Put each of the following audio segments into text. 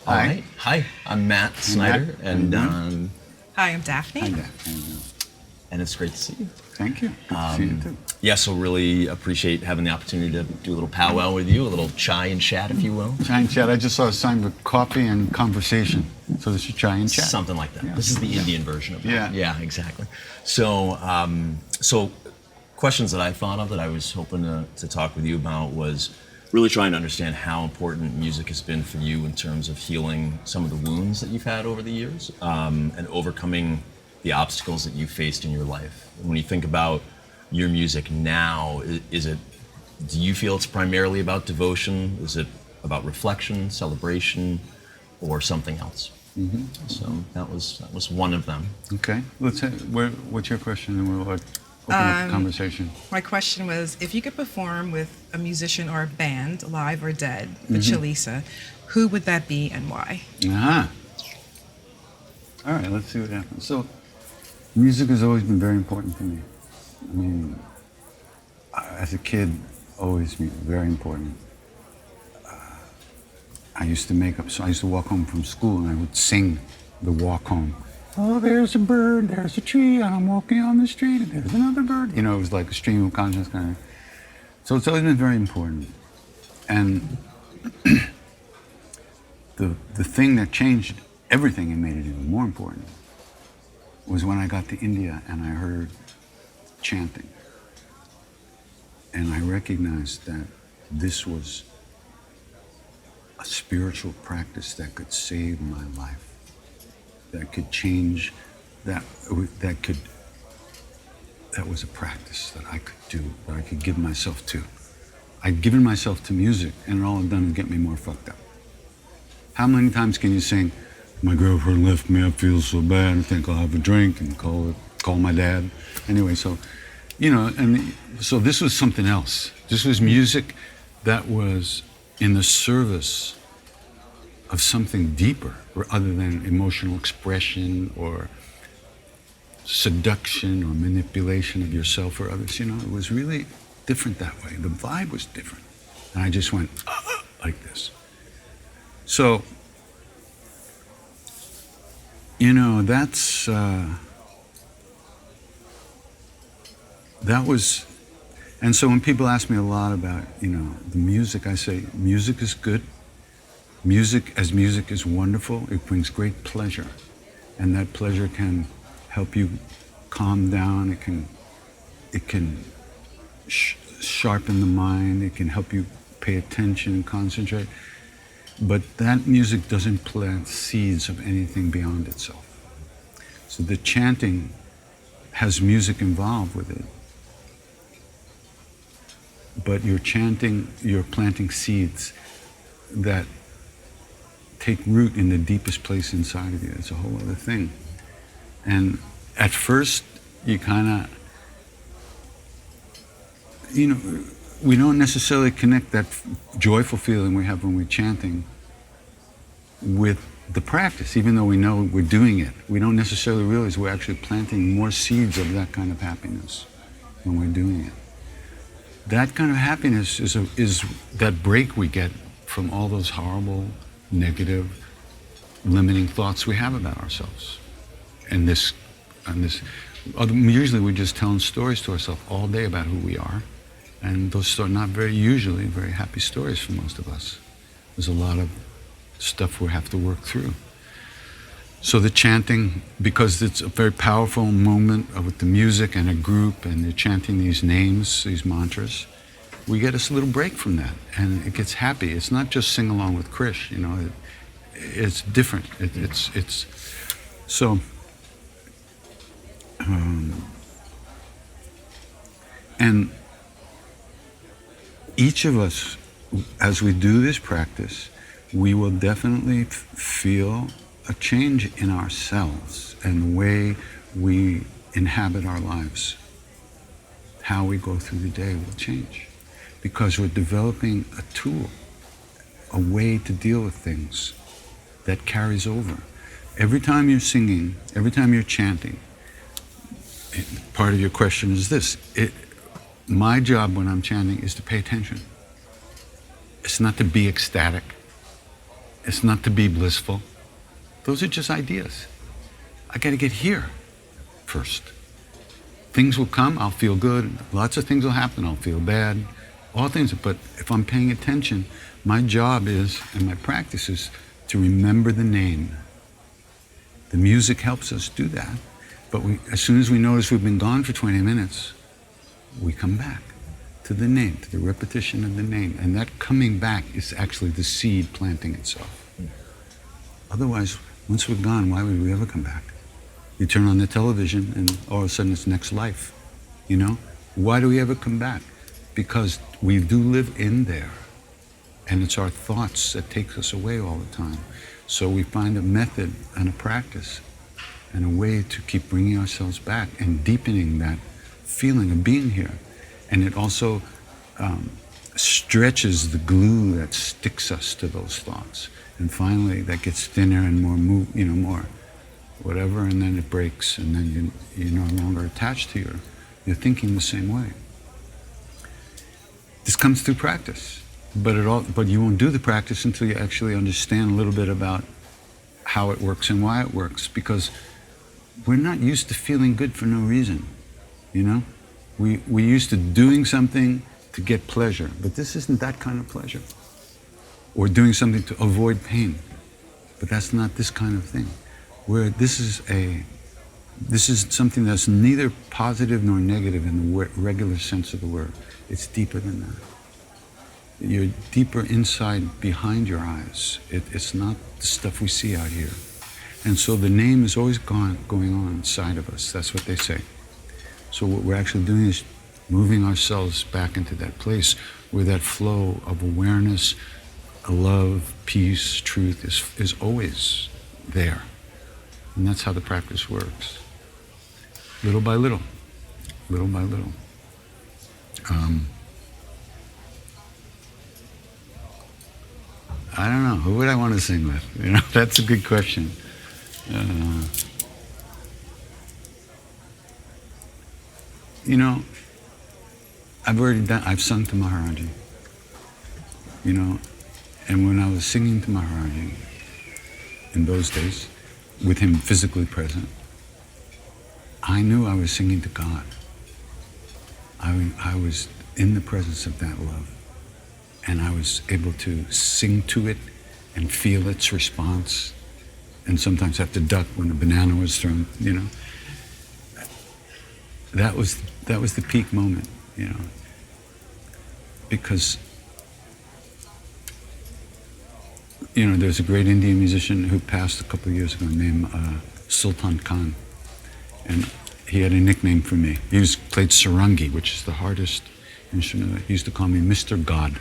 All right. Hi, I'm Matt Snyder, and Hi, I'm Daphne. Hi, Daphne. and it's great to see you. Thank you. Good to see you too. Yeah, so really appreciate having the opportunity to do a little powwow with you, a little chai and chat, if you will. Chai and chat. I just saw a sign with coffee and conversation. So this is chai and chat. Something like that. Yeah. This is the Indian version of that. Yeah. Yeah, exactly. So, questions that I thought of that I was hoping to talk with you about was really trying to understand how important music has been for you in terms of healing some of the wounds that you've had over the years, and overcoming the obstacles that you faced in your life. When you think about your music now, do you feel it's primarily about devotion? Is it about reflection, celebration, or something else? Mm-hmm. So that was one of them. Okay. What's your question? And we'll open up the conversation. My question was, if you could perform with a musician or a band, alive or dead, with Chalisa, who would that be and why? All right, let's see what happens. So, music has always been very important to me. I mean, as a kid, always very important. I used to walk home from school and I would sing the walk home. Oh, there's a bird, there's a tree, and I'm walking on the street, and there's another bird. You know, it was like a stream of consciousness kind of. So it's always been very important. And the thing that changed everything and made it even more important was when I got to India and I heard chanting. And I recognized that this was a spiritual practice that could save my life, that could change, that was a practice that I could do, that I could give myself to. I'd given myself to music, and all it done was get me more fucked up. How many times can you sing, my girlfriend left me, I feel so bad, I think I'll have a drink and call my dad. Anyway, so, you know, and so this was something else. This was music that was in the service of something deeper, other than emotional expression or seduction or manipulation of yourself or others. You know, it was really different that way. The vibe was different. And I just went, like this. So, you know, and so when people ask me a lot about, you know, the music, I say, music is good. Music is wonderful. It brings great pleasure. And that pleasure can help you calm down. It can sharpen the mind. It can help you pay attention and concentrate. But that music doesn't plant seeds of anything beyond itself. So the chanting has music involved with it. But you're planting seeds that take root in the deepest place inside of you. It's a whole other thing. And at first, you kind of, you know, we don't necessarily connect that joyful feeling we have when we're chanting with the practice, even though we know we're doing it. We don't necessarily realize we're actually planting more seeds of that kind of happiness when we're doing it. That kind of happiness is that break we get from all those horrible, negative, limiting thoughts we have about ourselves. And usually we're just telling stories to ourselves all day about who we are. And those are not usually very happy stories for most of us. There's a lot of stuff we have to work through. So the chanting, because it's a very powerful moment with the music and a group, and they're chanting these names, these mantras, we get a little break from that, and it gets happy. It's not just sing along with Krish, you know. It's different. It's so. And each of us, as we do this practice, we will definitely feel a change in ourselves and the way we inhabit our lives. How we go through the day will change because we're developing a tool, a way to deal with things that carries over. Every time you're singing, every time you're chanting, part of your question is this. My job when I'm chanting is to pay attention. It's not to be ecstatic. It's not to be blissful. Those are just ideas. I got to get here first. Things will come, I'll feel good. Lots of things will happen, I'll feel bad. All things, but if I'm paying attention, my job is, and my practice is, to remember the name. The music helps us do that. But as soon as we notice we've been gone for 20 minutes, we come back to the name, to the repetition of the name. And that coming back is actually the seed planting itself. Otherwise, once we're gone, why would we ever come back? You turn on the television and all of a sudden it's next life, you know? Why do we ever come back? Because we do live in there. And it's our thoughts that takes us away all the time. So we find a method and a practice and a way to keep bringing ourselves back and deepening that feeling of being here. And it also stretches the glue that sticks us to those thoughts. And finally, that gets thinner and more, more whatever, and then it breaks, and then you're no longer attached to you're thinking the same way. This comes through practice, but you won't do the practice until you actually understand a little bit about how it works and why it works, because we're not used to feeling good for no reason, you know? We're used to doing something to get pleasure, but this isn't that kind of pleasure. Or doing something to avoid pain, but that's not this kind of thing. Where this is something that's neither positive nor negative in the regular sense of the word. It's deeper than that. You're deeper inside, behind your eyes. It's not the stuff we see out here. And so the name is always going on inside of us. That's what they say. So what we're actually doing is moving ourselves back into that place where that flow of awareness, love, peace, truth is always there. And that's how the practice works. Little by little, little by little. I don't know, who would I want to sing with? You know, that's a good question. You know, I've sung to Maharaji, you know, and when I was singing to Maharaji in those days, with him physically present, I knew I was singing to God. I was in the presence of that love, and I was able to sing to it and feel its response, and sometimes have to duck when a banana was thrown, you know. That was the peak moment, you know, because, you know, there's a great Indian musician who passed a couple of years ago named Sultan Khan, and he had a nickname for me. He played sarangi, which is the hardest instrument. He used to call me Mr. God.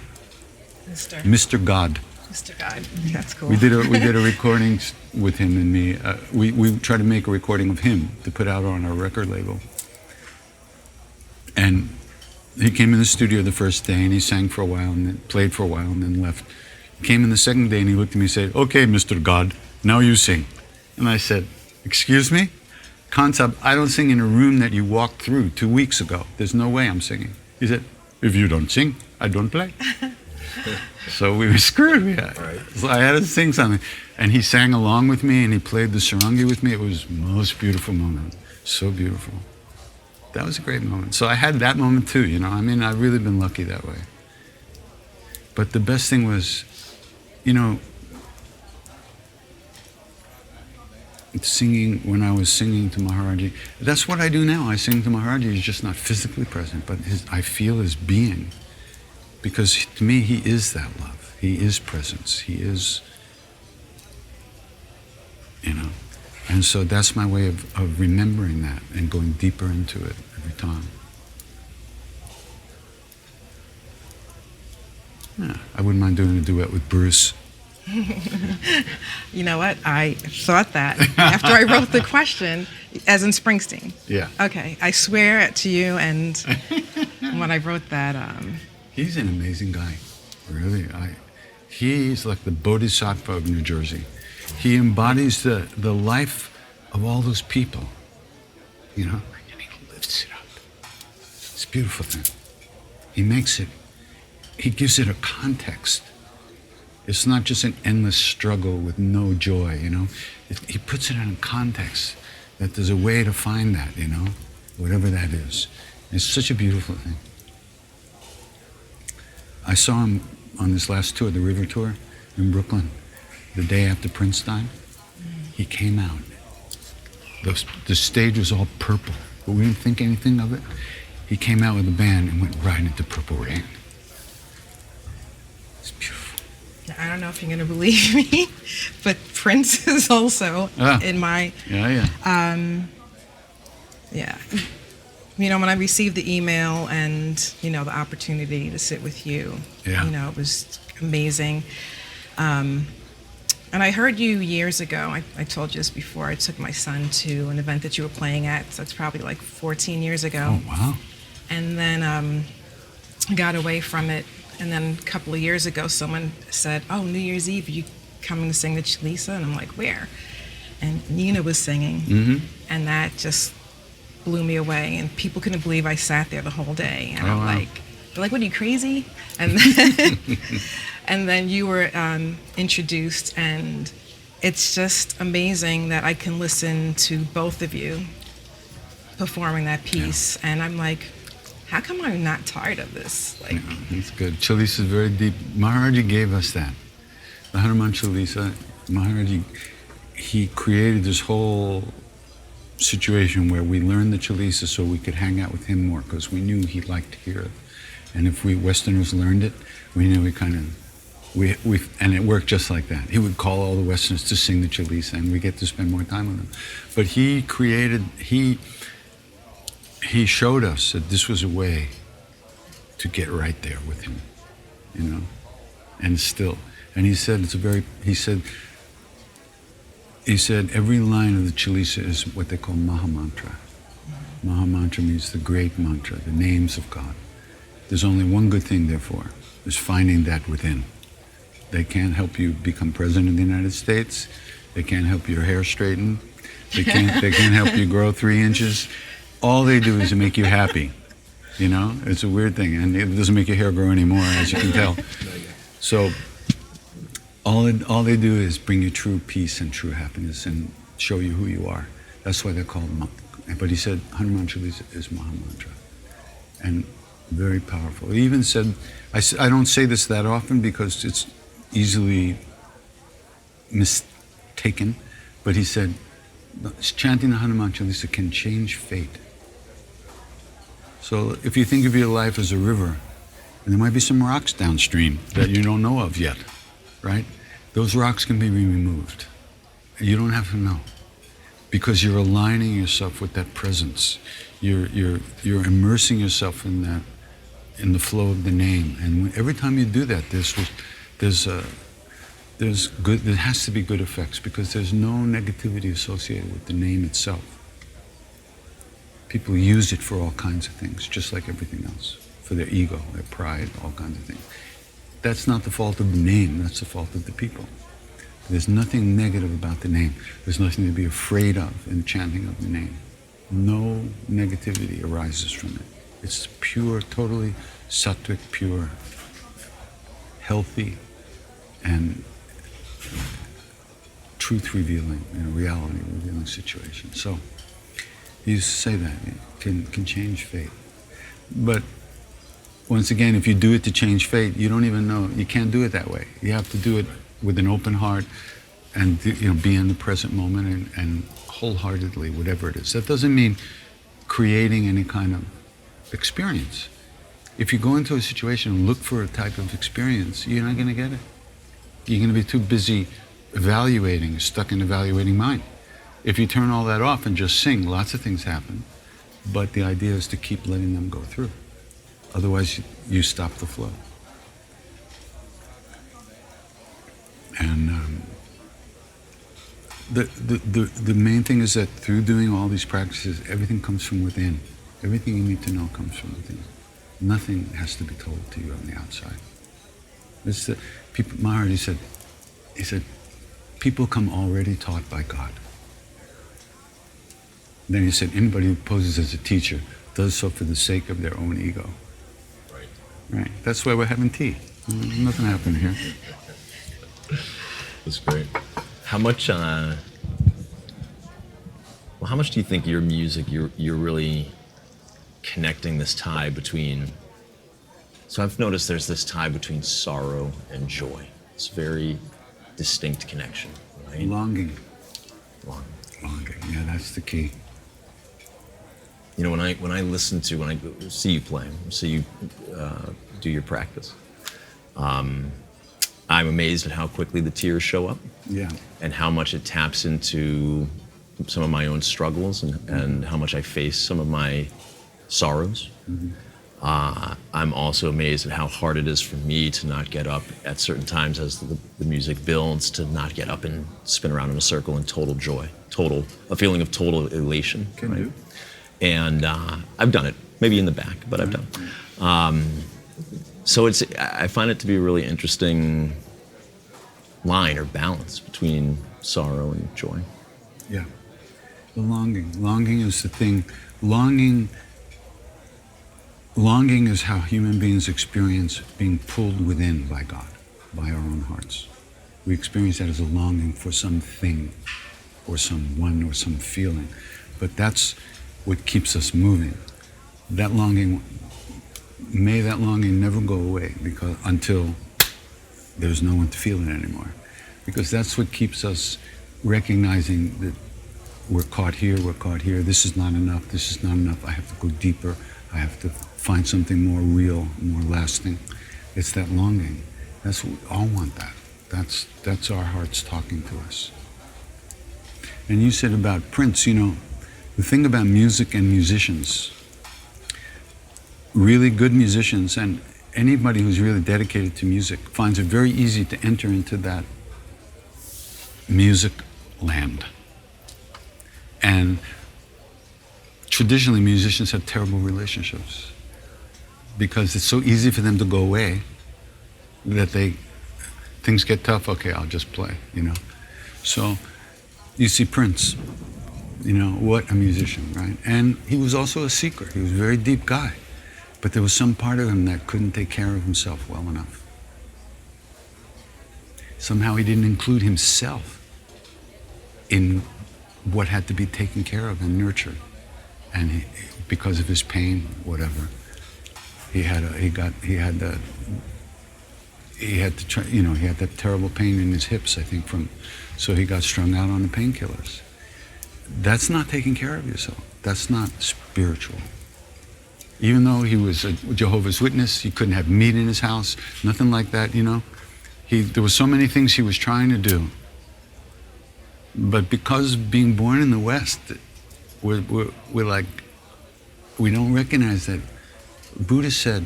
Mr. God. Mr. God, that's cool. We did a recording with him and me. We tried to make a recording of him to put out on our record label. And he came in the studio the first day and he sang for a while and then played for a while and then left. He came in the second day and he looked at me and said, "Okay, Mr. God, now you sing." And I said, "Excuse me? Concept, I don't sing in a room that you walked through 2 weeks ago. There's no way I'm singing." He said, "If you don't sing, I don't play." So we were screwed. Yeah. Right. So I had to sing something. And he sang along with me and he played the sarangi with me. It was the most beautiful moment. So beautiful. That was a great moment. So I had that moment too, you know. I mean, I've really been lucky that way. But the best thing was, you know, singing, when I was singing to Maharaji, that's what I do now. I sing to Maharaji. He's just not physically present, but I feel his being. Because to me, he is that love. He is presence. He is, you know. And so that's my way of remembering that and going deeper into it every time. Yeah, I wouldn't mind doing a duet with Bruce. You know what? I thought that after I wrote the question, as in Springsteen. Yeah. Okay, I swear it to you, and when I wrote that... He's an amazing guy, really. He's like the Bodhisattva of New Jersey. He embodies the life of all those people, you know, and he lifts it up. It's a beautiful thing. He gives it a context It's not just an endless struggle with no joy, you know. He puts it in a context that there's a way to find that, you know, whatever that is. It's such a beautiful thing. I saw him on this last tour, the River Tour in Brooklyn, the day after Prince died. He came out. The stage was all purple, but we didn't think anything of it. He came out with a band and went right into Purple Rain. It's beautiful. I don't know if you're going to believe me, but Prince is also in my... Yeah. Yeah. You know, when I received the email and, you know, the opportunity to sit with you, you know, it was amazing. And I heard you years ago, I told you this before, I took my son to an event that you were playing at, so it's probably like 14 years ago. Oh, wow. And then I got away from it, and then a couple of years ago, someone said, oh, New Year's Eve, are you coming to sing the Chalisa? And I'm like, where? And Nina was singing, and that just blew me away, and people couldn't believe I sat there the whole day. And I'm like, they're like, what, are you crazy? And then, and then you were introduced, and it's just amazing that I can listen to both of you performing that piece. And I'm like, how come I'm not tired of this? Like, it's good. Chalisa is very deep. Maharaji gave us that. The Hanuman Chalisa, Maharaji, he created this whole situation where we learned the Chalisa so we could hang out with him more, because we knew he liked to hear it. And if we Westerners learned it, we knew and it worked just like that. He would call all the Westerners to sing the Chalisa, and we get to spend more time with them. But he showed us that this was a way to get right there with him, you know, and still. And he said he said every line of the Chalisa is what they call Maha Mantra. Maha Mantra means the great mantra, the names of God. There's only one good thing, therefore, is finding that within. They can't help you become president of the United States. They can't help your hair straighten. They can't help you grow 3 inches. All they do is to make you happy. You know, it's a weird thing, and it doesn't make your hair grow anymore, as you can tell. So all they do is bring you true peace and true happiness and show you who you are. That's why they're called But he said Hanuman Chalisa is Maha Mantra, and very powerful. He even said, I don't say this that often because it's easily mistaken, but he said, chanting the Hanuman Chalisa can change fate. So if you think of your life as a river, and there might be some rocks downstream that you don't know of yet, right? Those rocks can be removed. You don't have to know, because you're aligning yourself with that presence. You're immersing yourself in that, in the flow of the name. And every time you do that, there has to be good effects, because there's no negativity associated with the name itself. People use it for all kinds of things, just like everything else, for their ego, their pride, all kinds of things. That's not the fault of the name, that's the fault of the people. There's nothing negative about the name. There's nothing to be afraid of in the chanting of the name. No negativity arises from it. It's pure, totally sattvic, pure, healthy, and truth-revealing, reality-revealing situation. So he used to say that it can change fate. But once again, if you do it to change fate, you don't even know. You can't do it that way. You have to do it with an open heart and be in the present moment and wholeheartedly, whatever it is. That doesn't mean creating any kind of experience. If you go into a situation and look for a type of experience, you're not going to get it. You're going to be too busy evaluating, stuck in evaluating mind. If you turn all that off and just sing, lots of things happen. But the idea is to keep letting them go through. Otherwise, you stop the flow. And the main thing is that through doing all these practices, everything comes from within. Everything you need to know comes from within. Nothing has to be told to you on the outside. It's the people. Maharaji said, people come already taught by God. Then he said, anybody who poses as a teacher does so for the sake of their own ego. Right. That's why we're having tea. Nothing happened here. That's great. How much? Well, how much do you think your music you're really connecting this tie between? So I've noticed there's this tie between sorrow and joy. It's a very distinct connection, right? Longing. Longing. Longing. Yeah, that's the key. You know, when I see you play, see you do your practice, I'm amazed at how quickly the tears show up. Yeah. And how much it taps into some of my own struggles and how much I face some of my sorrows. Mm-hmm. I'm also amazed at how hard it is for me to not get up at certain times as the music builds, to not get up and spin around in a circle in total joy, a feeling of total elation. Can right? do. And I've done it, maybe in the back, but I've done it. So I find it to be a really interesting line or balance between sorrow and joy. Yeah. The longing. Longing is the thing. Longing is how human beings experience being pulled within by God, by our own hearts. We experience that as a longing for something or someone or some feeling. But that's what keeps us moving. That longing, may that longing never go away until there's no one to feel it anymore. Because that's what keeps us recognizing that we're caught here, this is not enough, I have to go deeper, I have to find something more real, more lasting. It's that longing. We all want that. That's our hearts talking to us. And you said about Prince, the thing about music and musicians, really good musicians and anybody who's really dedicated to music finds it very easy to enter into that music land. And traditionally musicians have terrible relationships because it's so easy for them to go away that things get tough, okay, I'll just play, So you see Prince, what a musician, right? And he was also a seeker. He was a very deep guy. But there was some part of him that couldn't take care of himself well enough. Somehow he didn't include himself in what had to be taken care of and nurtured. And because of his pain, whatever, he had that terrible pain in his hips, I think, so he got strung out on the painkillers. That's not taking care of yourself. That's not spiritual. Even though he was a Jehovah's Witness, he couldn't have meat in his house, nothing like that, There were so many things he was trying to do. But because of being born in the West, we don't recognize that. Buddha said,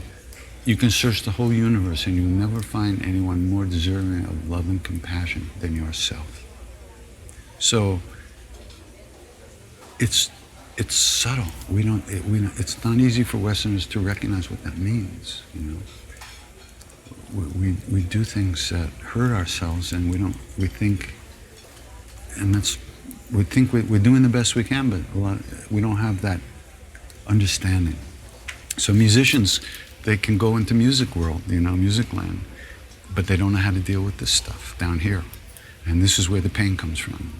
you can search the whole universe and you'll never find anyone more deserving of love and compassion than yourself. So it's subtle. It's not easy for Westerners to recognize what that means. We do things that hurt ourselves, and we think we're doing the best we can, but we don't have that understanding. So musicians, they can go into music world, music land, but they don't know how to deal with this stuff down here, and this is where the pain comes from.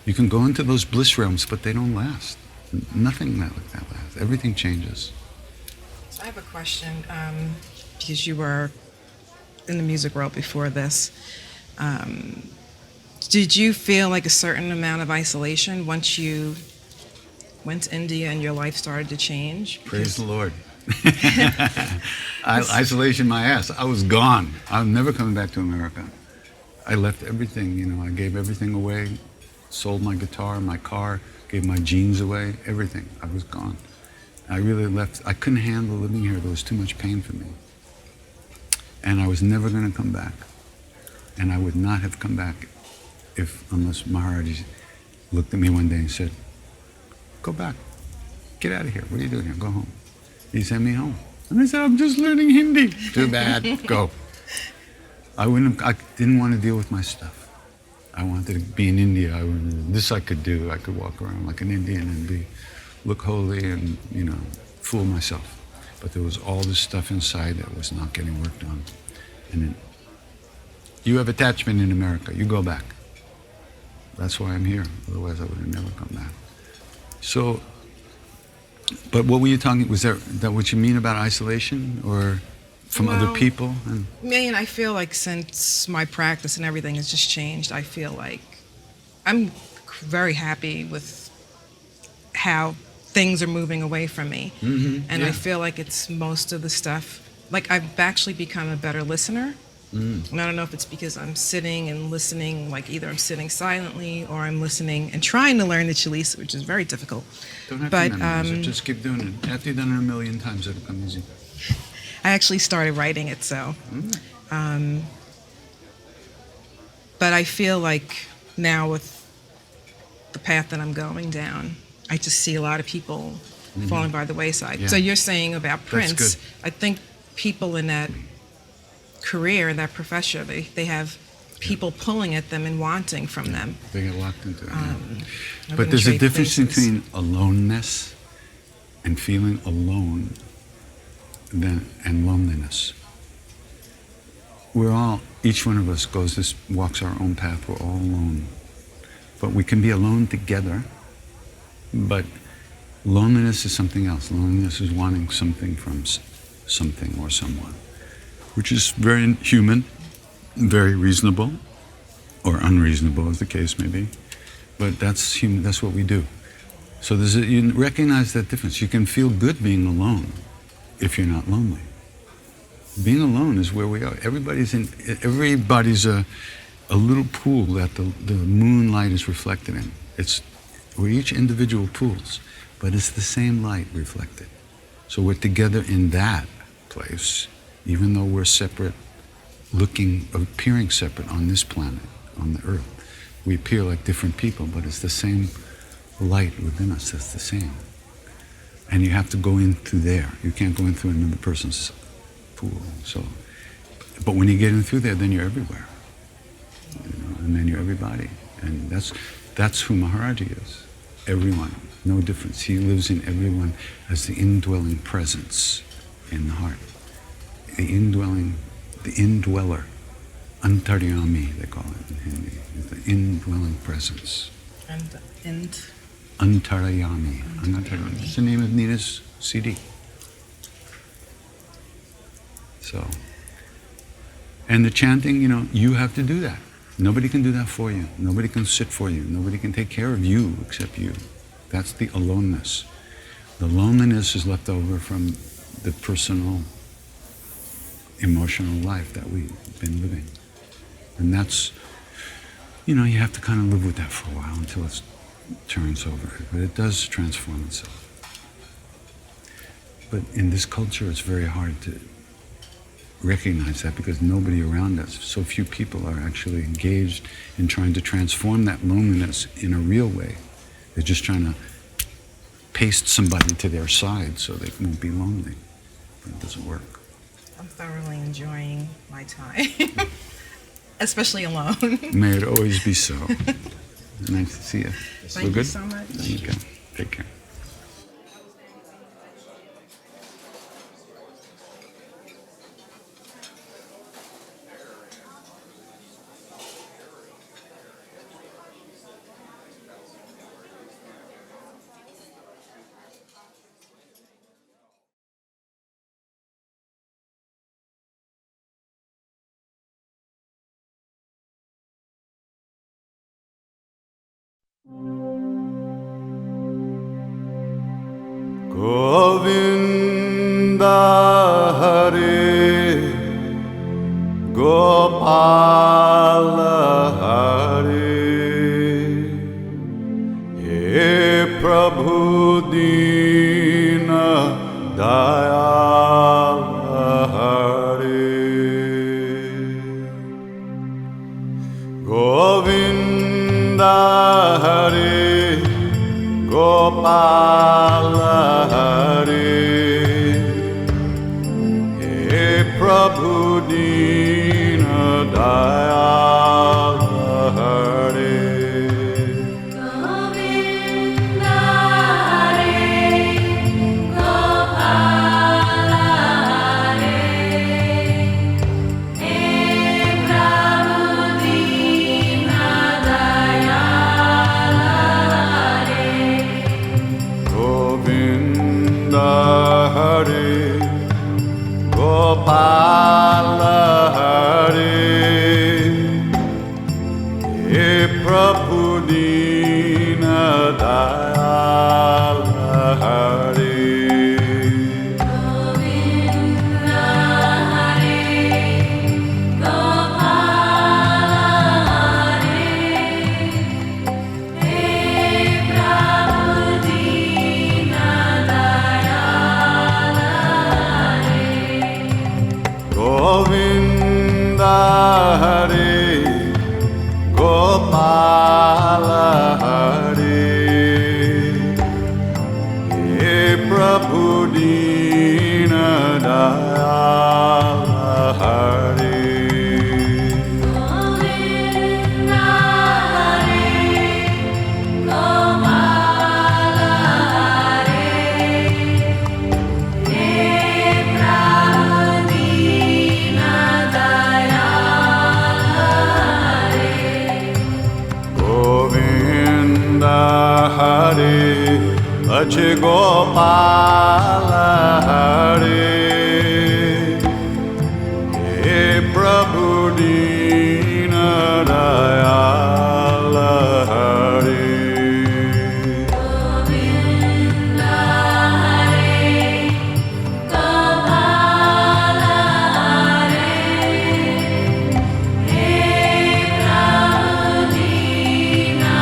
You can go into those bliss realms, but they don't last. Nothing like that lasts. Everything changes. So I have a question, because you were in the music world before this. Did you feel like a certain amount of isolation once you went to India and your life started to change? Praise the Lord. Isolation my ass. I was gone. I'm never coming back to America. I left everything, I gave everything away, sold my guitar, my car, gave my jeans away, everything. I was gone. I really left. I couldn't handle living here. There was too much pain for me. And I was never going to come back. And I would not have come back unless Maharaji looked at me one day and said, go back. Get out of here. What are you doing here? Go home. He sent me home. And I said, I'm just learning Hindi. Too bad. Go. I didn't want to deal with my stuff. I wanted to be in India. This I could do. I could walk around like an Indian and look holy and, fool myself. But there was all this stuff inside that was not getting worked on. And You have attachment in America. You go back. That's why I'm here. Otherwise, I would have never come back. So, but what were you talking? Was that what you mean about isolation, or from other Well, people? And I feel like since my practice and everything has just changed, I feel like I'm very happy with how things are moving away from me. And I feel like it's most of the stuff, like I've actually become a better listener. And I don't know if it's because I'm sitting and listening, like either I'm sitting silently or I'm listening and trying to learn the Chalisa, which is very difficult. don't have But to memorize it. Just keep doing it. After you've done it 1,000,000 times, it'll come easy. I actually started writing it, so. But I feel like now with the path that I'm going down, I just see a lot of people falling by the wayside. Yeah. So you're saying about Prince, good. I think people in that career, in that profession, they have people pulling at them and wanting from them. They get locked into it. I've But been there's a trade difference places. between aloneness and feeling alone and loneliness. We're all, each one of us walks our own path. We're all alone. But we can be alone together. But loneliness is something else. Loneliness is wanting something from something or someone, which is very human, very reasonable, or unreasonable, as the case may be. But that's human. That's what we do. So you recognize that difference. You can feel good being alone if you're not lonely. Being alone is where we are. Everybody's a little pool that the moonlight is reflected in. We're each individual pools, but it's the same light reflected. So we're together in that place, even though we're separate, appearing separate on this planet, on the earth. We appear like different people, but it's the same light within us that's the same. And you have to go in through there. You can't go in through another person's pool. So, but when you get in through there, then you're everywhere. And then you're everybody. And that's who Maharaji is. Everyone, no difference. He lives in everyone as the indwelling presence in the heart. The indweller, Antaryami, they call it in Hindi. The indwelling presence. Antaryami. It's the name of Nita's CD. So, and the chanting, you have to do that. Nobody can do that for you. Nobody can sit for you. Nobody can take care of you except you. That's the aloneness. The loneliness is left over from the personal, emotional life that we've been living. And that's, you have to kind of live with that for a while until it turns over. But it does transform itself. But in this culture, it's very hard to recognize that because nobody around us, so few people are actually engaged in trying to transform that loneliness in a real way. They're just trying to paste somebody to their side so they won't be lonely. But it doesn't work. I'm thoroughly enjoying my time, especially alone. May it always be so. Nice to see you. Thank We're you good? so much. Okay. Take care. Govinda Hare Gopala Hare He Prabhu Dina Dayala Hare Govinda Hare Gopala Hare He Prabhu Dina Dayala Hare Govinda Hare Gopala Hare He Prabhu Hare Gopala Hare He Prabhu Dina Dayal Hare Govinda Hare Gopala Hare He Prabhu Dina Dayal Hare Govinda Hare Gopala Hare He Prabhu Dina Dayal Hare Govinda Hare Gopala Hare He Prabhu Dina Dayal Hare Govinda Hare Ache Gopala Hare He Prabhu Dina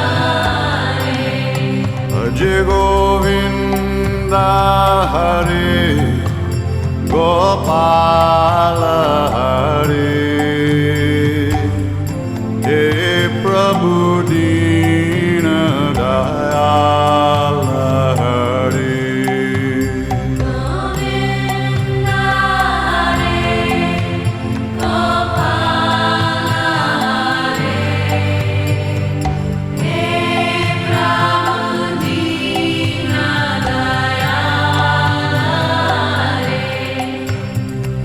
Dayal Hare Govinda Hare Gopala Hare He Prabhu Dina Dayal Hare Jai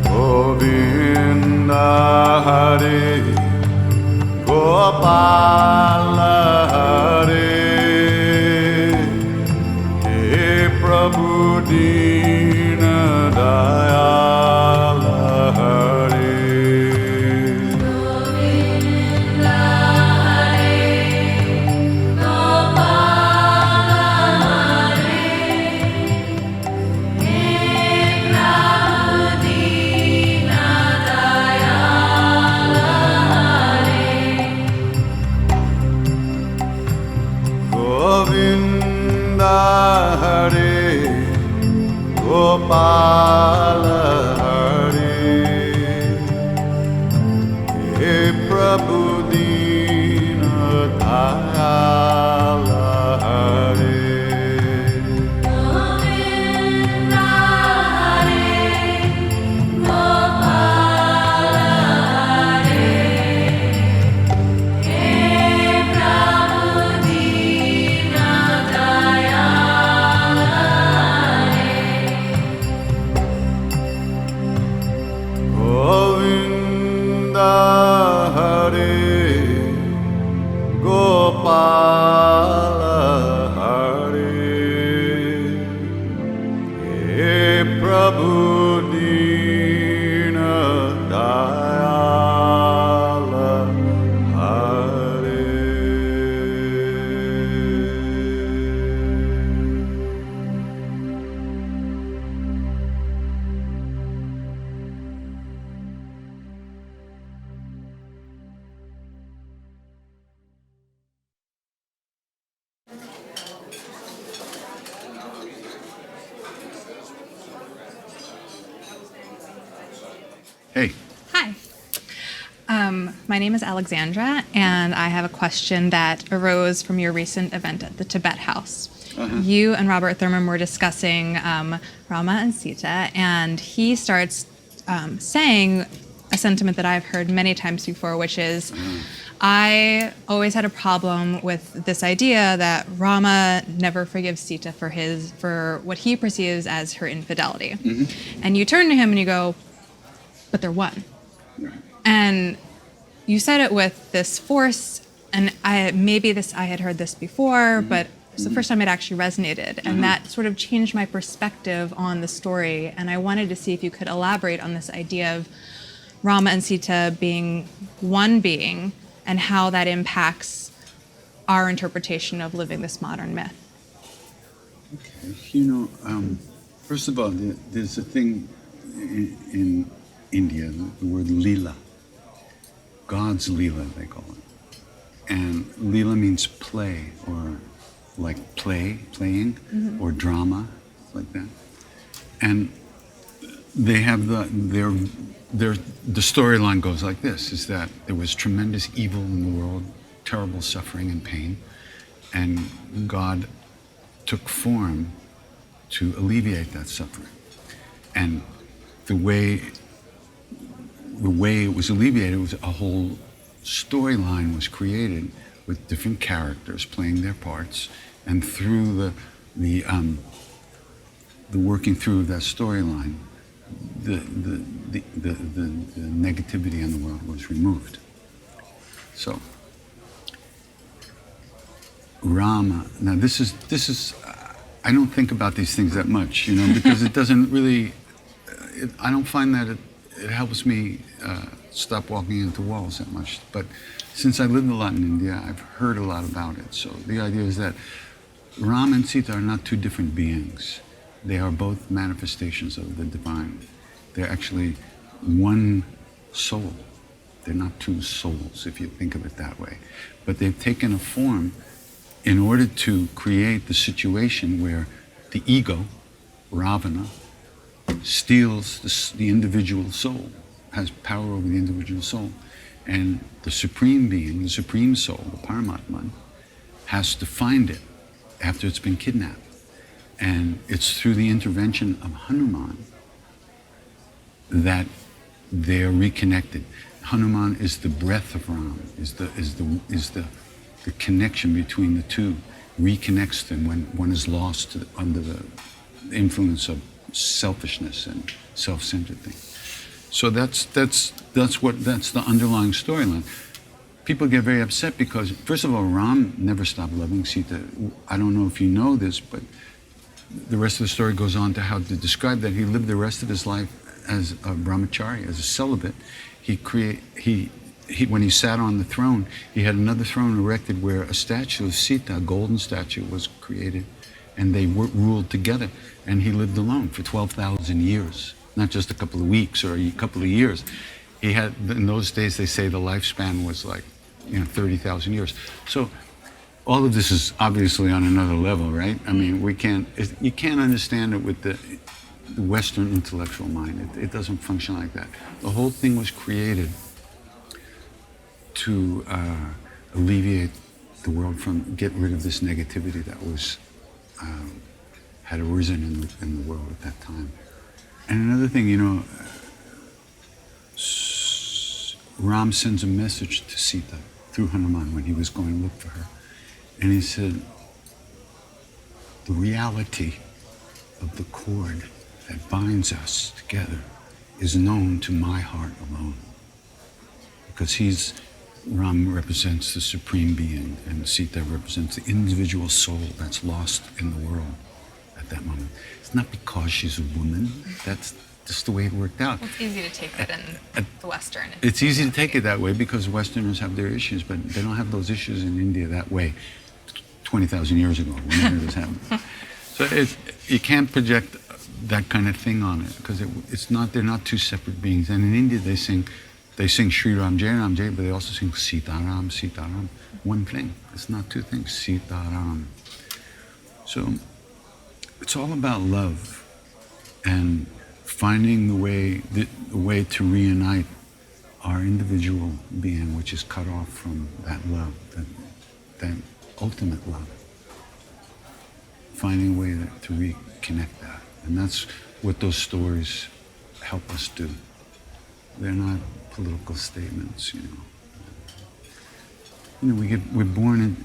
Govinda Hare Gopala Hare He Prabhu Dina Dayal Hare Govinda Hare Gopala Hare He Prabhu Dina Dayal Hare Govinda Hare Gopala Hare He Prabhu Dina Dayal Hare Govinda Hare Gopala Hare He Prabhu Dina Dayal Hare Govinda Hare Gopala Hare He Prabhu Dina Dayal Hare Govinda Hare Gopala Hare He Prabhu Dina Dayal Hare Govinda Hare Gopala Hare He Prabhu Dina Dayal Hare Hey, Hi. My name is Alexandra, and I have a question that arose from your recent event at the Tibet House. You and Robert Thurman were discussing Rama and Sita, and he starts saying a sentiment that I've heard many times before, which is, I always had a problem with this idea that Rama never forgives Sita for what he perceives as her infidelity. And you turn to him and you go, but they're one. And you said it with this force, and I had heard this before, but It's the first time it actually resonated, and that sort of changed my perspective on the story. And I wanted to see if you could elaborate on this idea of Rama and Sita being one being and how that impacts our interpretation of living this modern myth. You know, first of all, there's a thing in India, the word Leela. God's Leela, they call it. And Leela means play, or like playing, or drama, like that. And they have the storyline goes like this, is that there was tremendous evil in the world, terrible suffering and pain, and God took form to alleviate that suffering. And the way it was alleviated was a whole storyline was created with different characters playing their parts, and through the working through of that storyline, the negativity in the world was removed. So Rama. Now this is. I don't think about these things that much, you know, because it doesn't really. I don't find that it helps me stop walking into walls that much. But since I lived a lot in India, I've heard a lot about it. So the idea is that Rama and Sita are not two different beings. They are both manifestations of the divine. They're actually one soul. They're not two souls, if you think of it that way. But they've taken a form in order to create the situation where the ego, Ravana, steals the individual soul, has power over the individual soul. And the supreme being, the supreme soul, the Paramatman, has to find it after it's been kidnapped. And it's through the intervention of Hanuman that they're reconnected. Hanuman is the breath of Ram, is the connection between the two, reconnects them when one is lost under the influence of selfishness and self-centered things. So that's the underlying storyline. People get very upset because, first of all, Ram never stopped loving Sita. I don't know if you know this, but the rest of the story goes on to how to describe that he lived the rest of his life as a brahmachari, as a celibate. When he sat on the throne, he had another throne erected where a statue of Sita, a golden statue, was created, and they ruled together. And he lived alone for 12,000 years, not just a couple of weeks or a couple of years. He had, in those days, they say the lifespan was like, 30,000 years. So all of this is obviously on another level, right? I mean, you can't understand it with the Western intellectual mind. It doesn't function like that. The whole thing was created to alleviate the world get rid of this negativity that was had arisen in the world at that time. And another thing, Ram sends a message to Sita through Hanuman when he was going to look for her. And he said, the reality of the cord that binds us together is known to my heart alone. Because Ram represents the supreme being, and Sita represents the individual soul that's lost in the world at that moment. It's not because she's a woman, that's just the way it worked out. Well, it's easy to take it in the Western. It's easy to take it that way because Westerners have their issues, but they don't have those issues in India that way 20,000 years ago, whenever this happened. So you can't project that kind of thing on it because they're not two separate beings. And in India they sing Sri Ram Jai Ram Jai, but they also sing Sita Ram, Sita Ram. One thing. It's not two things. Sita Ram. So it's all about love and finding the way to reunite our individual being, which is cut off from that love, that ultimate love. Finding a way to reconnect that. And that's what those stories help us do. They're not political statements, we're born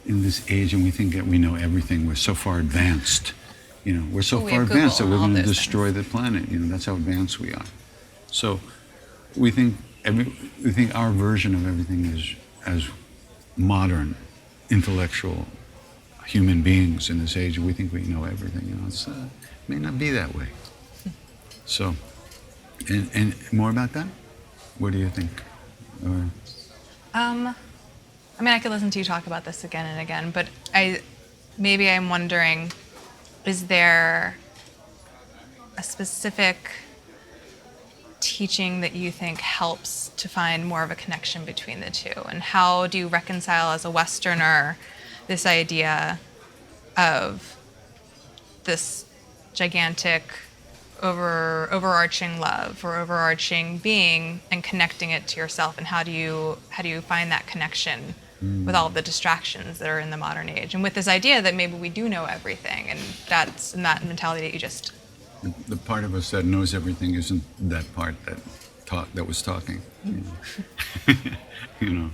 in this age and we think that we know everything. We're so far advanced. We're so far advanced that we're going to destroy the planet. That's how advanced we are. So we think our version of everything is as modern, intellectual, human beings in this age, we think we know everything. You know, it may not be that way. So, and more about that? What do you think? Or, I mean, I could listen to you talk about this again and again, but I'm wondering, is there a specific teaching that you think helps to find more of a connection between the two? And how do you reconcile as a Westerner this idea of this gigantic overarching love or overarching being and connecting it to yourself, and how do you find that connection with all of the distractions that are in the modern age, and with this idea that maybe we do know everything, and that mentality that you just the part of us that knows everything isn't that part that was talking. You know, you know,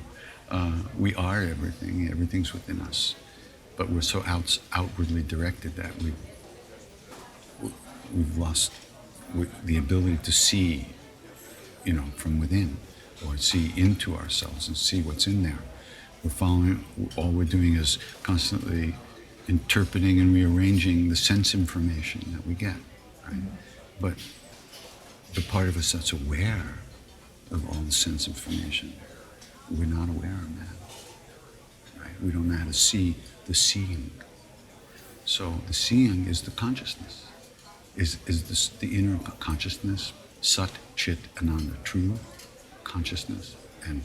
we are everything. Everything's within us, but we're so outwardly directed that we've lost the ability to see, you know, from within, or see into ourselves and see what's in there. All we're doing is constantly interpreting and rearranging the sense information that we get, right? But the part of us that's aware of all the sense information, we're not aware of that, right? We don't know how to see the seeing. So the seeing is the consciousness, is the inner consciousness, Sat, Chit, Ananda, true consciousness and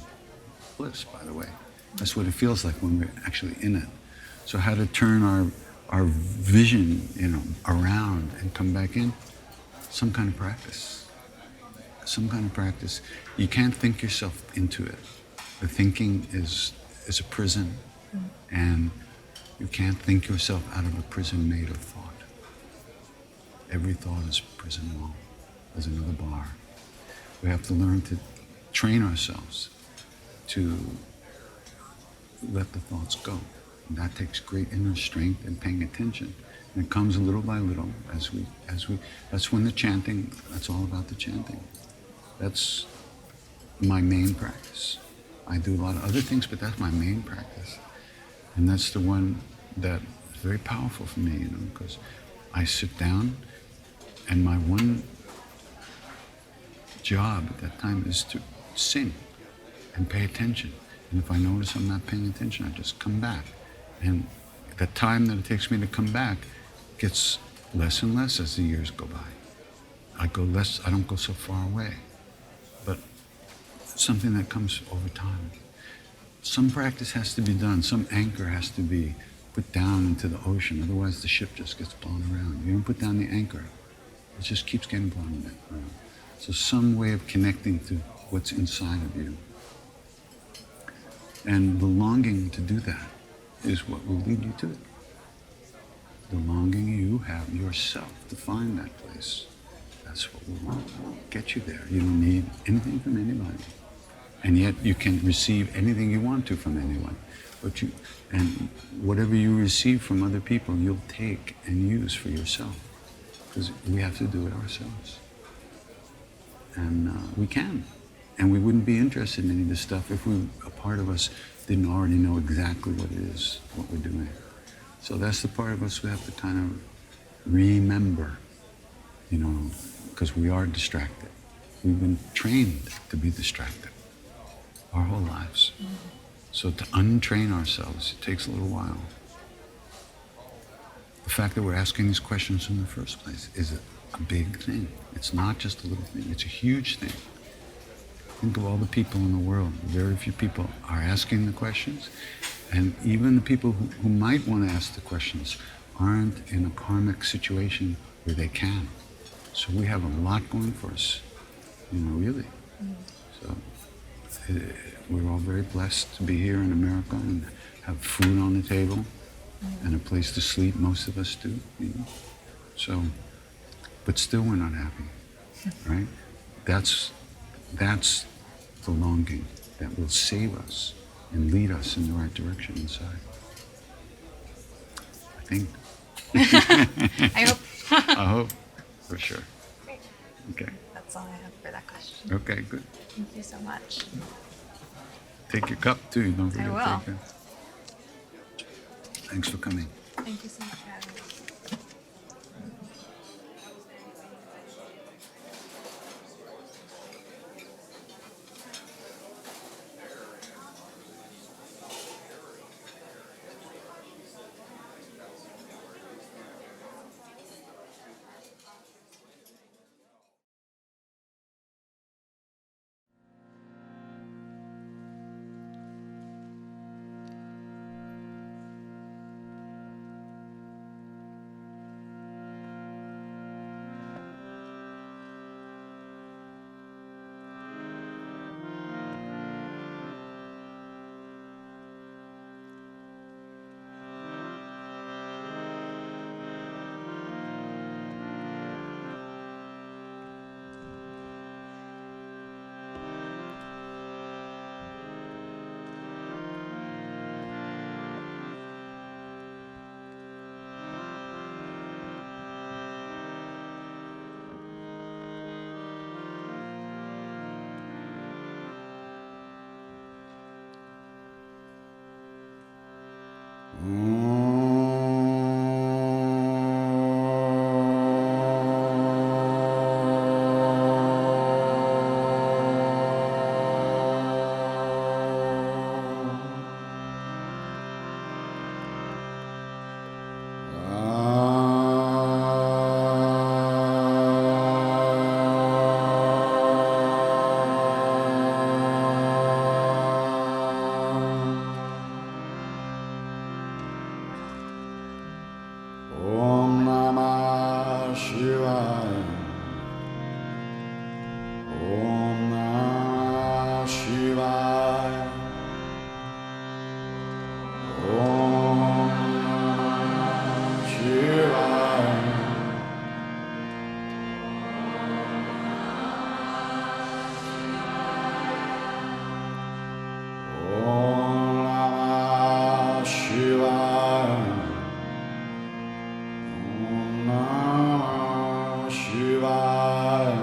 bliss, by the way. That's what it feels like when we're actually in it. So how to turn our vision, you know, around and come back in? Some kind of practice. Some kind of practice. You can't think yourself into it. The thinking is a prison, and you can't think yourself out of a prison made of thought. Every thought is a prison wall. There's another bar. We have to learn to train ourselves to let the thoughts go. And that takes great inner strength and paying attention. And it comes little by little as we, that's when the chanting, that's all about the chanting. That's my main practice. I do a lot of other things, but that's my main practice. And that's the one that is very powerful for me, you know, because I sit down and my one job at that time is to sing and pay attention. And if I notice I'm not paying attention, I just come back. And the time that it takes me to come back gets less and less as the years go by. I don't go so far away. But something that comes over time. Some practice has to be done. Some anchor has to be put down into the ocean. Otherwise the ship just gets blown around. You don't put down the anchor. It just keeps getting blown around. So some way of connecting to what's inside of you. And the longing to do that is what will lead you to it. The longing you have yourself to find that place. That's what will get you there. You don't need anything from anybody. And yet you can receive anything you want to from anyone. And whatever you receive from other people, you'll take and use for yourself. Because we have to do it ourselves. And we can. And we wouldn't be interested in any of this stuff if a part of us didn't already know exactly what it is, what we're doing. So that's the part of us we have to kind of remember, you know, because we are distracted. We've been trained to be distracted our whole lives. So to untrain ourselves, it takes a little while. The fact that we're asking these questions in the first place is a big thing. It's not just a little thing, it's a huge thing. Think of all the people in the world. Very few people are asking the questions. And even the people who might want to ask the questions aren't in a karmic situation where they can. So we have a lot going for us, you know, really. So we're all very blessed to be here in America and have food on the table and a place to sleep. Most of us do, you know. So, but still we're not happy, right? That's the longing that will save us and lead us in the right direction inside. I think. I hope. I hope, for sure. Great. Okay. That's all I have for that question. Okay, good. Thank you so much. Take your cup too. Don't forget I will. to take it. Thanks for coming. Thank you so much for having us. Om Namah Shivaya. Om Namah Shivaya. Om Namah Shivaya. Om Namah Shivaya. Om Namah Shivaya.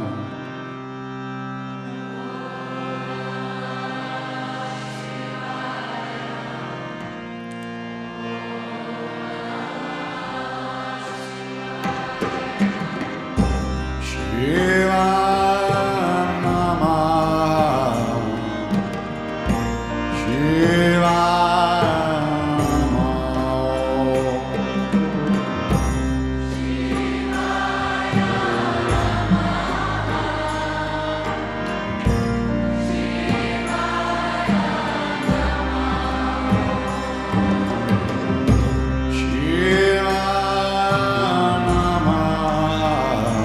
Shivaya Namah. Shivaya Namah. Shivaya Namah.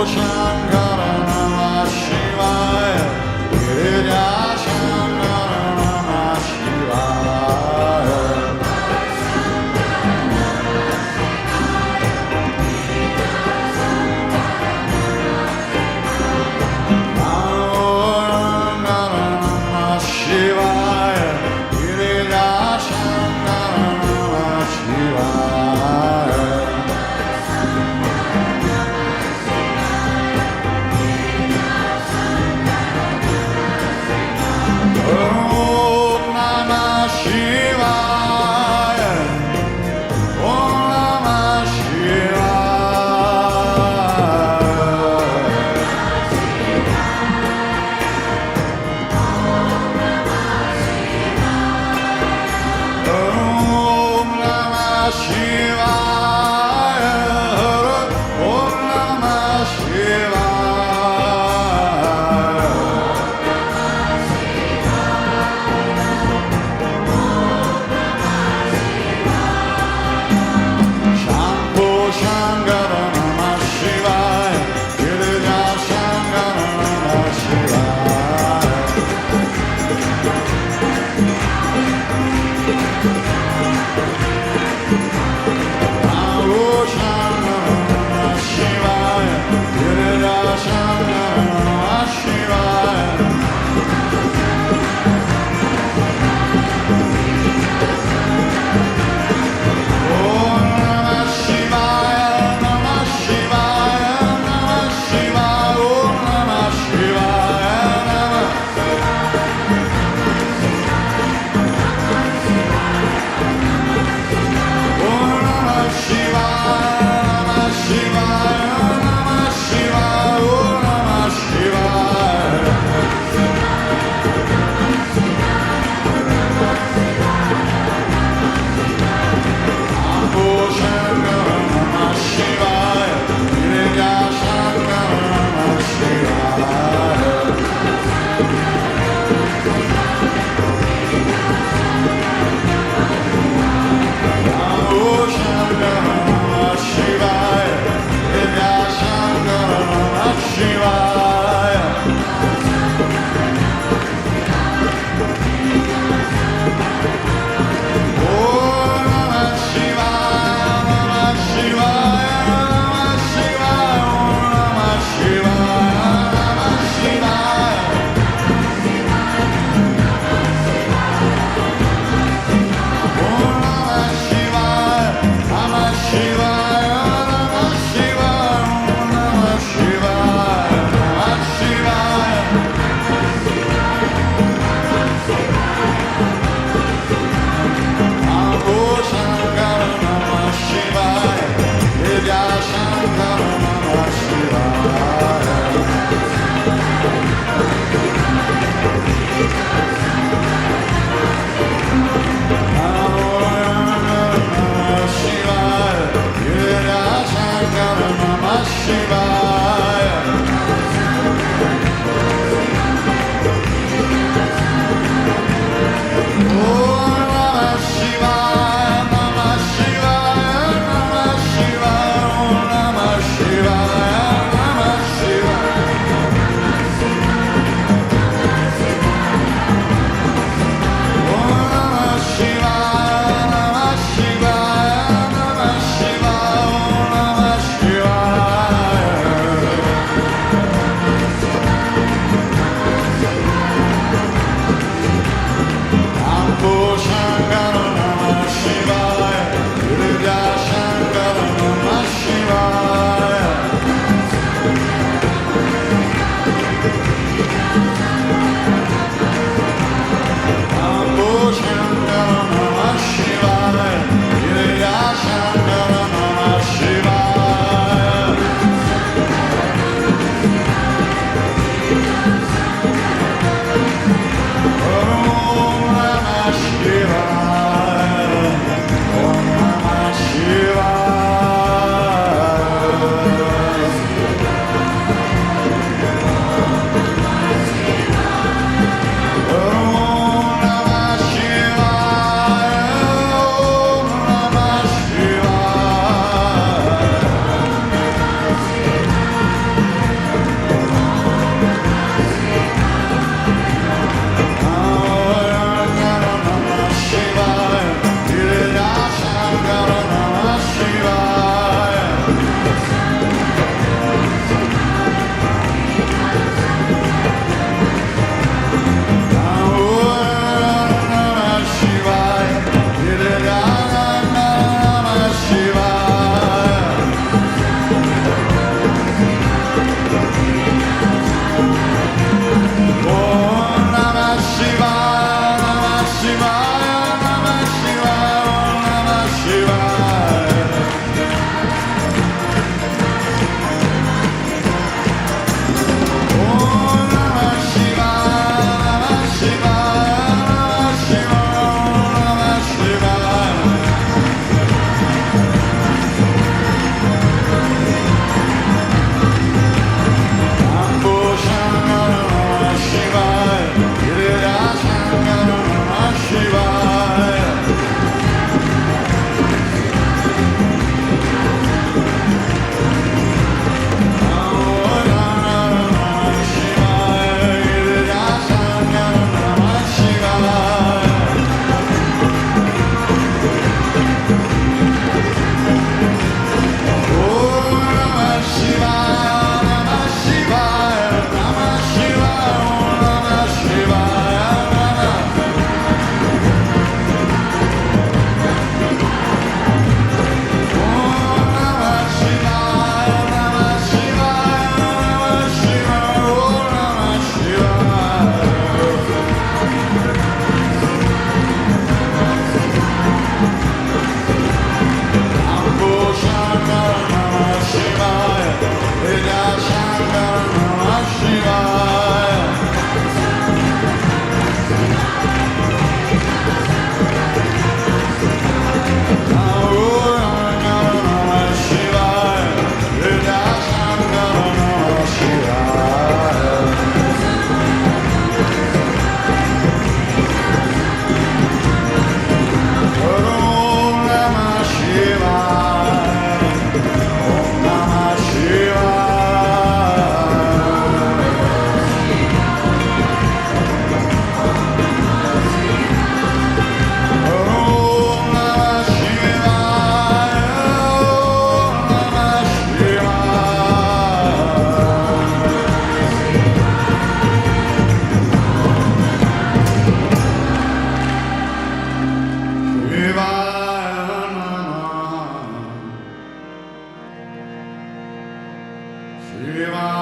Shankara Namah Shivaya. Girija Shankara Namah Shivaya. Shankara Namah Shivaya. Girija Shankara Namah Shivaya. Shivaya.